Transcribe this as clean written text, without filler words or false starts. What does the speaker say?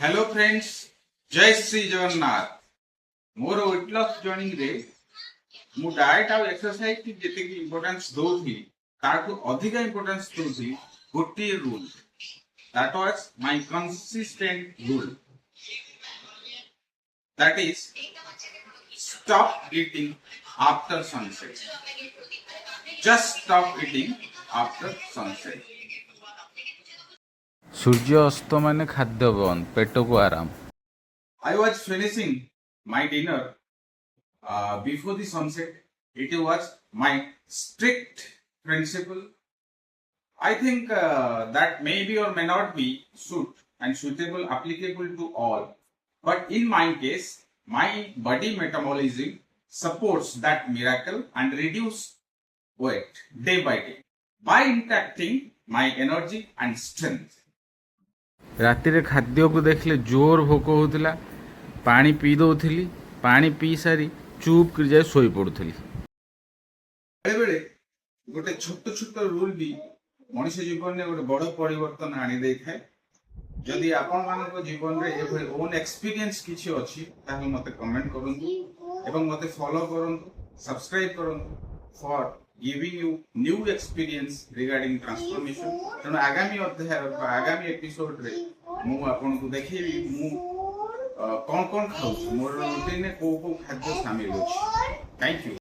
Hello friends, जय Shri Jagannath. More weight loss journey रे मु डाइट आउ एक्सरसाइज की जेते की इंपोर्टेंस दोथी ताकू अधिक इंपोर्टेंस दोथी गोटे rule that was my consistent rule, that is stop eating after sunset. Just stop eating after sunset. ସୂର୍ଯ୍ୟ ଅସ୍ତ ମାନେ ଖାଦ୍ୟ ବନ୍ଦ, ପେଟକୁ ଆରାମ। I was finishing my dinner before the sunset. It was my strict principle. I think that may be or may not be suitable, applicable to all. But in my case, my body metabolism supports that miracle and reduce weight day by day by impacting my energy and strength. ରାତିରେ ଖାଦ୍ୟକୁ ଦେଖିଲେ ଜୋର ଭୋକ ହେଉଥିଲା, ପାଣି ପିଇ ଦେଉଥିଲି, ପାଣି ପିଇ ସାରି ଚୁପ୍ କରି ଯାଇ ଶୋଇ ପଡ଼ୁଥିଲି। ବେଳେବେଳେ ଗୋଟେ ଛୋଟ ଛୋଟ ରୁଲ୍ ବି ମଣିଷ ଜୀବନରେ ଗୋଟେ ବଡ଼ ପରିବର୍ତ୍ତନ ଆଣି ଦେଇଥାଏ। ଯଦି ଆପଣମାନଙ୍କ ଜୀବନରେ ଏଭଳି ଓନ୍ ଏକ୍ସପିରିଏନ୍ସ କିଛି ଅଛି ତାହେଲେ ମୋତେ କମେଣ୍ଟ କରନ୍ତୁ ଏବଂ ମୋତେ ଫଲୋ କରନ୍ତୁ, ସବସ୍କ୍ରାଇବ୍ କରନ୍ତୁ for giving you new experience regarding transformation। ତେଣୁ ଆଗାମୀ ଅଧ୍ୟାୟ ଆଗାମୀ ଏପିସୋଡରେ ମୁଁ ଆପଣଙ୍କୁ ଦେଖେଇବି ମୁଁ କଣ କଣ ଖାଉଛି, ମୋର ରୁଟିନରେ କୋଉ କୋଉ ଖାଦ୍ୟ ସାମିଲ ଅଛି। Thank you.